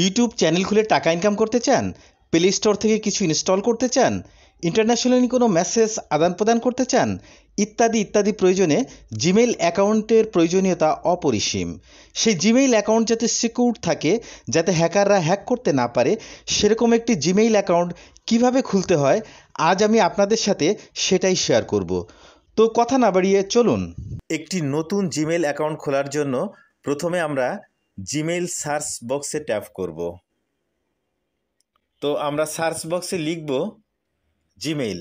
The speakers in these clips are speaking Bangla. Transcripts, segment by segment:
ইউটিউব চ্যানেল খুলে টাকা ইনকাম করতে চান? প্লে স্টোর থেকে কিছু ইনস্টল করতে চান? ইন্টারন্যাশনালি কোনো মেসেজ আদান প্রদান করতে চান? ইত্যাদি ইত্যাদি প্রয়োজনে জিমেইল অ্যাকাউন্টের প্রয়োজনীয়তা অপরিসীম। সেই জিমেইল অ্যাকাউন্ট যাতে সিকিউর থাকে, যাতে হ্যাকাররা হ্যাক করতে না পারে, সেরকম একটি জিমেইল অ্যাকাউন্ট কিভাবে খুলতে হয় আজ আমি আপনাদের সাথে সেটাই শেয়ার করব। তো কথা না বাড়িয়ে চলুন। একটি নতুন জিমেইল অ্যাকাউন্ট খোলার জন্য প্রথমে আমরা জিমেইল সার্চ বক্সে ট্যাপ করব। তো আমরা সার্চ বক্সে লিখব জিমেইল।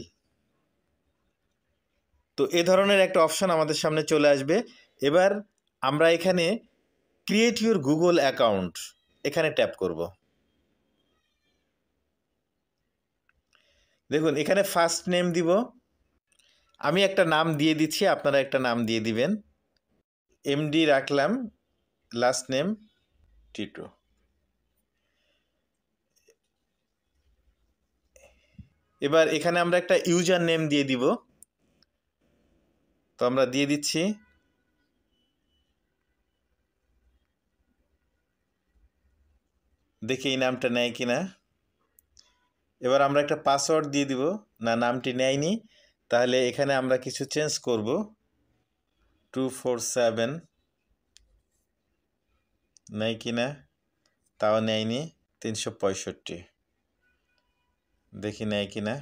তো এ ধরনের একটা অপশন আমাদের সামনে চলে আসবে। এবার আমরা এখানে ক্রিয়েট ইউর গুগল অ্যাকাউন্ট এখানে ট্যাপ করব। দেখুন এখানে ফার্স্ট নেম দিব, আমি একটা নাম দিয়ে দিচ্ছি, আপনারা একটা নাম দিয়ে দিবেন। এমডি রাখলাম, লাস্ট নেম টিটো। এবার এখানে আমরা একটা ইউজার নেম দিয়ে দিব, তো আমরা দিয়ে দিচ্ছি। দেখি এই নামটা নেয় কিনা। এবার আমরা একটা পাসওয়ার্ড দিয়ে দিব, না নামটি নেয়নি, তাহলে এখানে আমরা কিছু চেঞ্জ করব। 247 নেয় কিনা, তাও নেয়নি। 365 দেখি নেয় কিনা,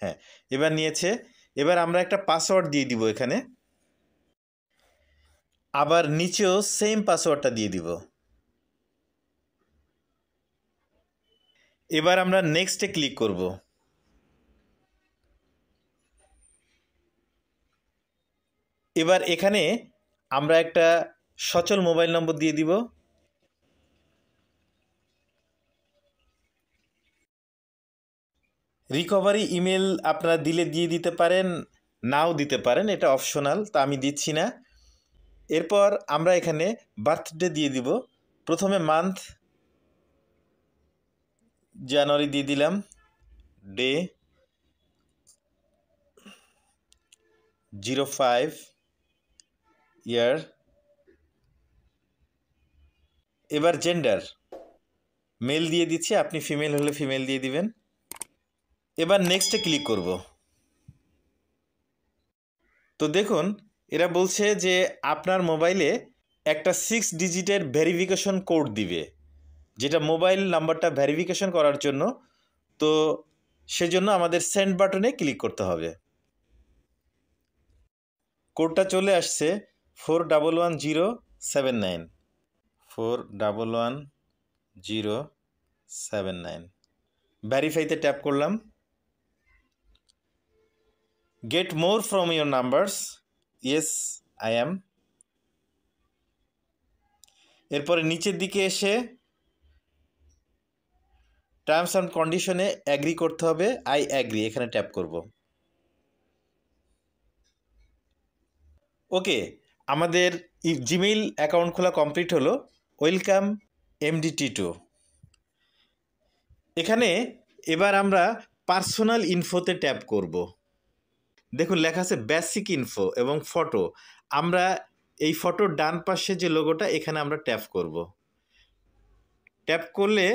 হ্যাঁ এবার নিয়েছে। এবার আমরা একটা পাসওয়ার্ড দিয়ে দিব এখানে, আবার নিচেও সেম পাসওয়ার্ডটা দিয়ে দিব। এবার আমরা নেক্সটে ক্লিক করব। এবার এখানে আমরা একটা সচল মোবাইল নম্বর দিয়ে দিব। রিকভারি ইমেল আপনারা দিলে দিয়ে দিতে পারেন, নাও দিতে পারেন, এটা অপশনাল, তা আমি দিচ্ছি না। এরপর আমরা এখানে বার্থডে দিয়ে দিব। প্রথমে মান্থ জানুয়ারি দিয়ে দিলাম, ডে 05 ইয়ার। এবার জেন্ডার মেল দিয়ে দিচ্ছি, আপনি ফিমেল হলে ফিমেল দিয়ে দিবেন। এবার নেক্সটে ক্লিক করব। তো দেখুন এরা বলছে যে আপনার মোবাইলে একটা 6 ডিজিটের ভেরিফিকেশন কোড দিবে, যেটা মোবাইল নাম্বারটা ভেরিফিকেশন করার জন্য। তো সেজন্য আমাদের সেন্ড বাটনে ক্লিক করতে হবে। কোডটা চলে আসছে 411079, 411079। ভেরিফাইতে ট্যাপ করলাম। Get more from your numbers, yes I am. এরপরে নিচের দিকে এসে টার্মস অ্যান্ড কন্ডিশনে অ্যাগ্রি করতে হবে, আই অ্যাগ্রি এখানে ট্যাপ করব। ওকে, আমাদের জিমেইল অ্যাকাউন্ট খোলা কমপ্লিট হলো। Welcome MD2। এখানে এবার আমরা পার্সোনাল ইনফোতে ট্যাপ করব। দেখুন লেখা আছে বেসিক ইনফো এবং ফটো। আমরা এই ফটোর ডান পাশে যে লোগোটা, এখানে আমরা ট্যাপ করব। ট্যাপ করলে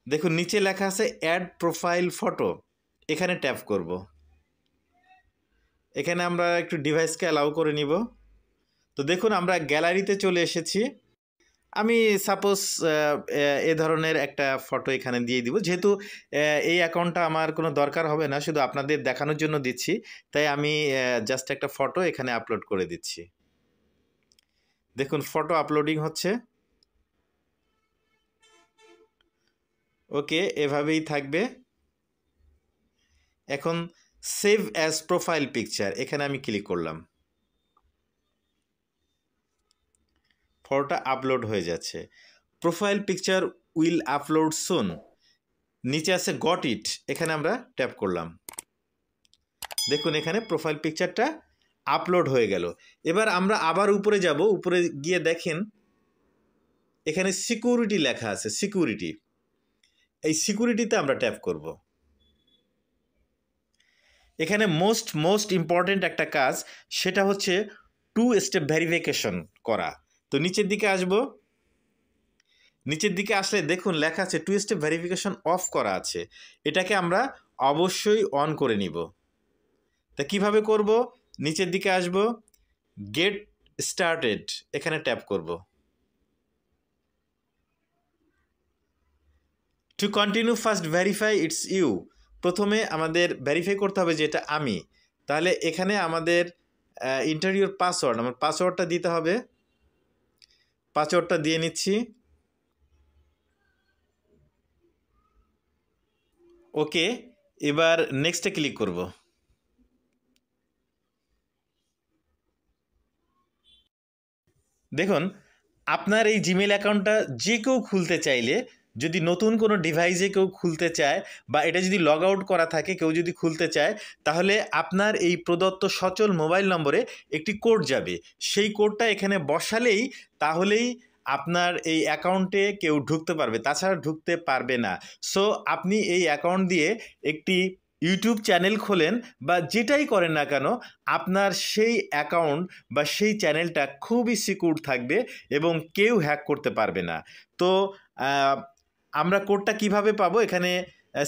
দেখুন নিচে লেখা আছে অ্যাড প্রোফাইল ফটো, এখানে ট্যাপ করব। এখানে আমরা একটু ডিভাইসকে অ্যালাউ করে নিব। তো দেখুন আমরা গ্যালারিতে চলে এসেছি। আমি সাপোজ এ ধরনের একটা ফটো এখানে দিয়ে দিব, যেহেতু এই অ্যাকাউন্টটা আমার কোনো দরকার হবে না, শুধু আপনাদের দেখানোর জন্য দিচ্ছি, তাই আমি জাস্ট একটা ফটো এখানে আপলোড করে দিচ্ছি। দেখুন ফটো আপলোডিং হচ্ছে। ওকে, এভাবেই থাকবে। এখন সেভ অ্যাজ প্রোফাইল পিকচার এখানে আমি ক্লিক করলাম। ফটোটা আপলোড হয়ে যাচ্ছে। প্রোফাইল পিকচার উইল আপলোড সুন, নিচে আছে গট ইট, এখানে আমরা ট্যাপ করলাম। দেখুন এখানে প্রোফাইল পিকচারটা আপলোড হয়ে গেল। এবার আমরা আবার উপরে যাব, উপরে গিয়ে দেখেন এখানে সিকিউরিটি লেখা আছে, সিকিউরিটি। এই সিকিউরিটিতে আমরা ট্যাপ করব। এখানে মোস্ট ইম্পর্টেন্ট একটা কাজ, সেটা হচ্ছে 2 স্টেপ ভেরিফিকেশন করা। তো নিচের দিকে আসব, নিচের দিকে আসলে দেখুন লেখা আছে 2 স্টেপ ভেরিফিকেশন অফ করা আছে, এটাকে আমরা অবশ্যই অন করে নিব। তা কিভাবে করব? নিচের দিকে আসব, গেট স্টার্টেড এখানে ট্যাপ করব। To continue first verify it's you, প্রথমে আমাদের ভেরিফাই করতে হবে যে এটা আমি। তাহলে এখানে আমাদের ইন্টারভিউর পাসওয়ার্ড, আমার পাসওয়ার্ডটা দিতে হবে। পাসওয়ার্ডটা দিয়ে নিচ্ছি। ওকে, এবার নেক্সটে ক্লিক করব। দেখুন আপনার এই জিমেল অ্যাকাউন্টটা যে কেউ খুলতে চাইলে, যদি নতুন কোনো ডিভাইসে কেউ খুলতে চায় বা এটা যদি লগ আউট করা থাকে, কেউ যদি খুলতে চায়, তাহলে আপনার এই প্রদত্ত সচল মোবাইল নম্বরে একটি কোড যাবে। সেই কোডটা এখানে বসালেই তাহলেই আপনার এই অ্যাকাউন্টে কেউ ঢুকতে পারবে, তাছাড়া ঢুকতে পারবে না। সো আপনি এই অ্যাকাউন্ট দিয়ে একটি ইউটিউব চ্যানেল খোলেন বা যেটাই করেন না কেন, আপনার সেই অ্যাকাউন্ট বা সেই চ্যানেলটা খুবই সিকিউর থাকবে এবং কেউ হ্যাক করতে পারবে না। তো আমরা কোডটা কিভাবে পাবো? এখানে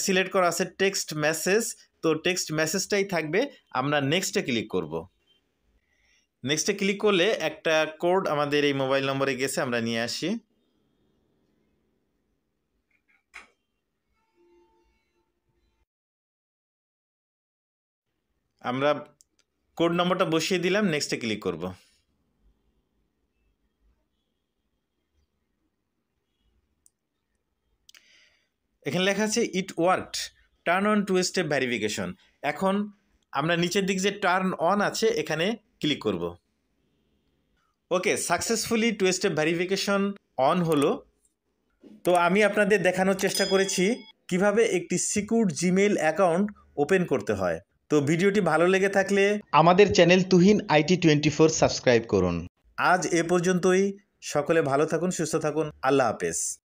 সিলেক্ট করা আছে টেক্সট মেসেজ, তো টেক্সট মেসেজটাই থাকবে। আমরা নেক্সটে ক্লিক করব। নেক্সটে ক্লিক করলে একটা কোড আমাদের এই মোবাইল নম্বরে গেছে, আমরা নিয়ে আসি। আমরা কোড নম্বরটা বসিয়ে দিলাম, নেক্সটে ক্লিক করব। এখানে লেখা আছে it worked, turn on two step verification. এখন আমরা নিচের দিকে যে টার্ন অন আছে এখানে ক্লিক করব। Okay, successfully two step verification on হলো। তো আমি আপনাদের দেখানোর চেষ্টা করেছি কিভাবে একটি সিকিউর জিমেইল অ্যাকাউন্ট ওপেন করতে হয়। তো ভিডিওটি ভালো লেগে থাকলে আমাদের চ্যানেল তুহিন IT24 সাবস্ক্রাইব করুন। আজ এ পর্যন্তই। সকলে ভালো থাকুন, সুস্থ থাকুন। আল্লাহ হাফেজ।